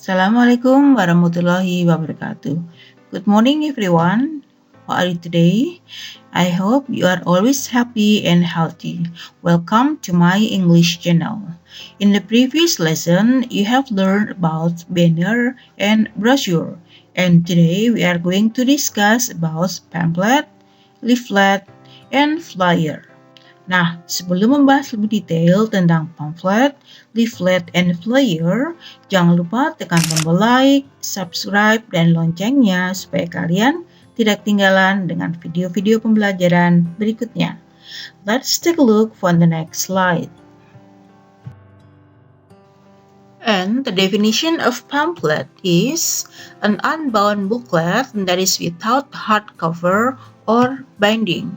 Assalamualaikum warahmatullahi wabarakatuh. Good morning everyone. How are you today? I hope you are always happy and healthy. Welcome to my English channel. In the previous lesson, you have learned about banner and brochure. And today we are going to discuss about pamphlet, leaflet, and flyer. Nah, sebelum membahas lebih detail tentang pamphlet, leaflet, and flyer, jangan lupa tekan tombol like, subscribe, dan loncengnya supaya kalian tidak ketinggalan dengan video-video pembelajaran berikutnya. Let's take a look for the next slide. And the definition of pamphlet is an unbound booklet that is without hardcover or binding.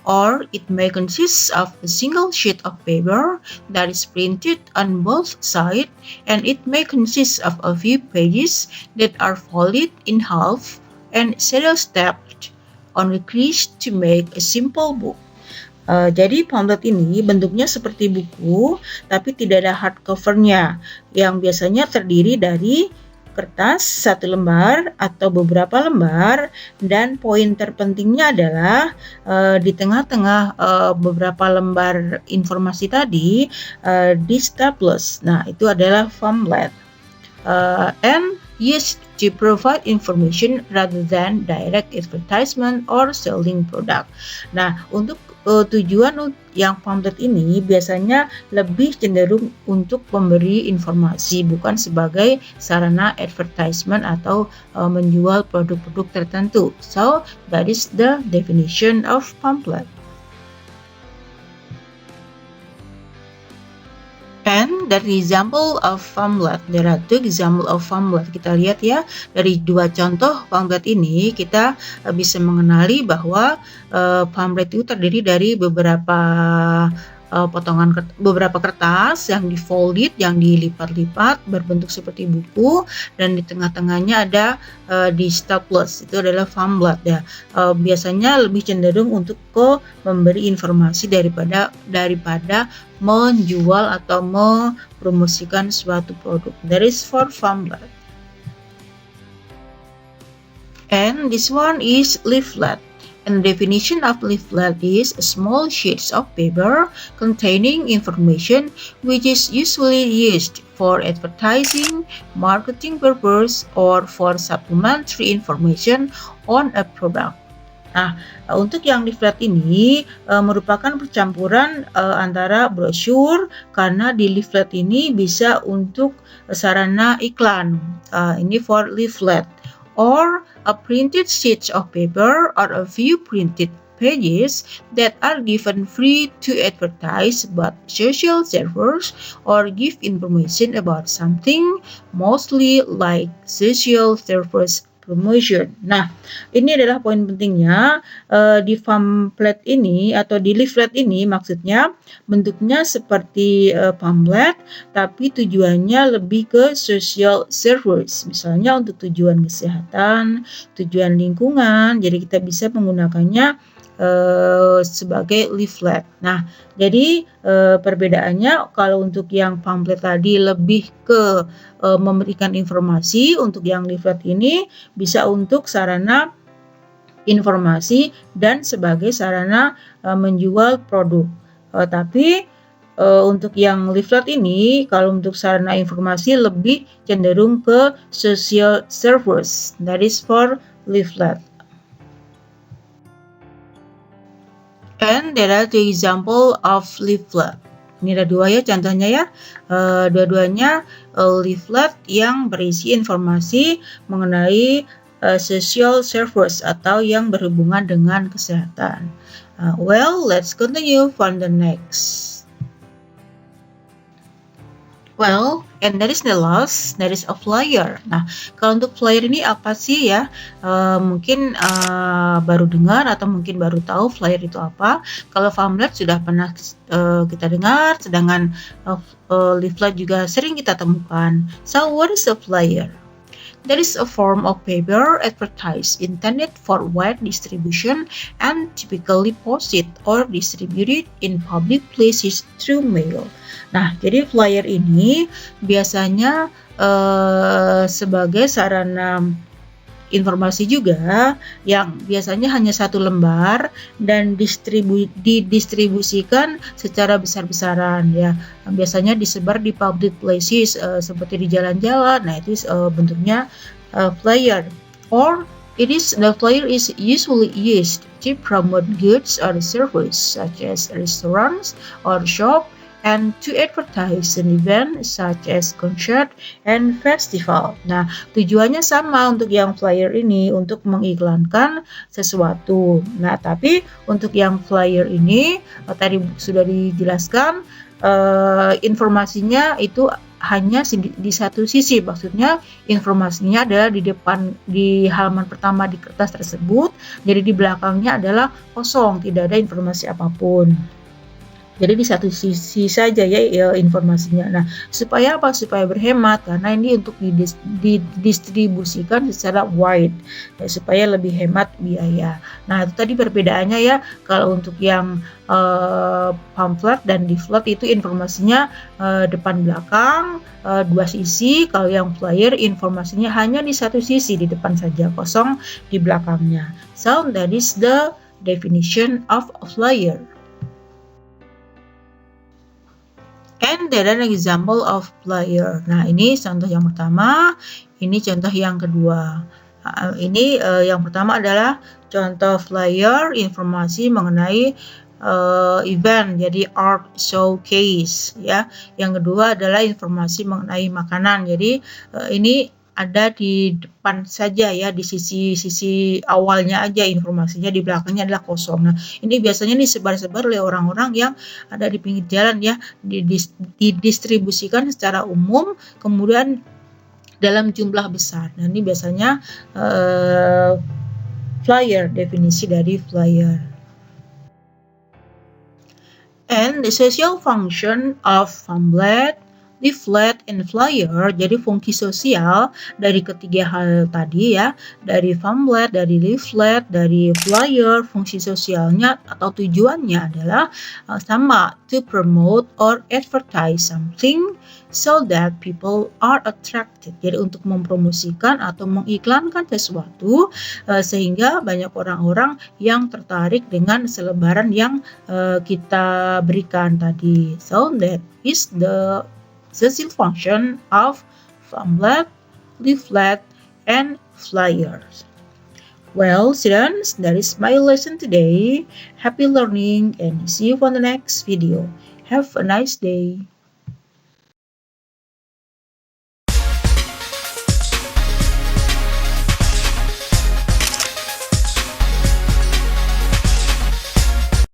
Or it may consist of a single sheet of paper that is printed on both sides, and it may consist of a few pages that are folded in half and serial-stacked on the crease to make a simple book. Jadi pamphlet ini bentuknya seperti buku, tapi tidak ada hardcover-nya, yang biasanya terdiri dari kertas satu lembar atau beberapa lembar, dan poin terpentingnya adalah di tengah-tengah beberapa lembar informasi tadi di staples. Nah, itu adalah pamphlet. And used to provide information rather than direct advertisement or selling product. Nah, untuk tujuan yang pamphlet ini biasanya lebih cenderung untuk memberi informasi, bukan sebagai sarana advertisement atau menjual produk-produk tertentu. So, that is the definition of pamphlet. And dari example of pamphlet, there are two example of pamphlet. Kita lihat ya, dari dua contoh pamphlet ini kita bisa mengenali bahwa pamphlet itu terdiri dari beberapa beberapa kertas yang difolded, yang dilipat-lipat berbentuk seperti buku, dan di tengah-tengahnya ada di staples, itu adalah pamphlet ya. Biasanya lebih cenderung untuk memberi informasi daripada menjual atau mempromosikan suatu produk. That is for pamphlet. And this one is leaflet. And the definition of leaflet is a small sheets of paper containing information which is usually used for advertising, marketing purpose, or for supplementary information on a product. Nah, untuk yang leaflet ini merupakan percampuran antara brosur, karena di leaflet ini bisa untuk sarana iklan. Ini for leaflet. Or a printed sheet of paper or a few printed pages that are given free to advertise about social service or give information about something, mostly like social service promotion. Nah, ini adalah poin pentingnya di pamphlet ini atau di leaflet ini, maksudnya bentuknya seperti pamphlet, tapi tujuannya lebih ke social service, misalnya untuk tujuan kesehatan, tujuan lingkungan. Jadi kita bisa menggunakannya sebagai leaflet. Nah, jadi perbedaannya kalau untuk yang pamphlet tadi lebih ke memberikan informasi, untuk yang leaflet ini bisa untuk sarana informasi dan sebagai sarana menjual produk. Tapi untuk yang leaflet ini, kalau untuk sarana informasi lebih cenderung ke social service. That is for leaflet. And there are two example of leaflet. Ini ada dua ya contohnya ya. Dua-duanya leaflet yang berisi informasi mengenai social service atau yang berhubungan dengan kesehatan. Well, let's continue for the next. Well, and that is the last, that is a flyer. Nah, kalau untuk flyer ini apa sih ya? Mungkin baru dengar atau mungkin baru tahu flyer itu apa. Kalau pamphlet sudah pernah kita dengar, sedangkan leaflet juga sering kita temukan. So, what is a flyer? That is a form of paper advertised intended for wide distribution and typically posted or distributed in public places through mail. Nah, jadi flyer ini biasanya sebagai sarana informasi juga yang biasanya hanya satu lembar dan didistribusikan secara besar-besaran ya. Biasanya disebar di public places seperti di jalan-jalan. Nah, itu bentuknya flyer. Or the flyer is usually used to promote goods or services such as restaurants or shop, and to advertise an event such as concert and festival. Nah, tujuannya sama untuk yang flyer ini, untuk mengiklankan sesuatu. Nah, tapi untuk yang flyer ini tadi sudah dijelaskan, informasinya itu hanya di satu sisi, maksudnya informasinya adalah di halaman pertama di kertas tersebut, jadi di belakangnya adalah kosong, tidak ada informasi apapun. Jadi di satu sisi saja ya informasinya. Nah, supaya apa? Supaya berhemat, karena ini untuk didistribusikan secara wide ya, supaya lebih hemat biaya. Nah, itu tadi perbedaannya ya. Kalau untuk yang pamflet dan leaflet itu informasinya depan belakang, dua sisi. Kalau yang flyer informasinya hanya di satu sisi, di depan saja, kosong di belakangnya. So that is the definition of a flyer. And there an example of flyer. Nah, ini contoh yang pertama, ini contoh yang kedua. Ini yang pertama adalah contoh flyer, informasi mengenai event, jadi art showcase ya. Yang kedua adalah informasi mengenai makanan. Jadi ini ada di depan saja ya, di sisi awalnya aja informasinya, di belakangnya adalah kosong. Nah, ini biasanya disebar-sebar oleh orang-orang yang ada di pinggir jalan ya, didistribusikan secara umum, kemudian dalam jumlah besar. Nah, ini biasanya flyer, definisi dari flyer. And the social function of pamphlet, leaflet, and flyer, jadi fungsi sosial dari ketiga hal tadi ya, dari pamphlet, dari leaflet, dari flyer, fungsi sosialnya atau tujuannya adalah sama, to promote or advertise something so that people are attracted. Jadi untuk mempromosikan atau mengiklankan sesuatu sehingga banyak orang-orang yang tertarik dengan selebaran yang kita berikan tadi. So that is the social function of pamphlet, leaflet, and flyers. Well, students, that is my lesson today. Happy learning and see you on the next video. Have a nice day.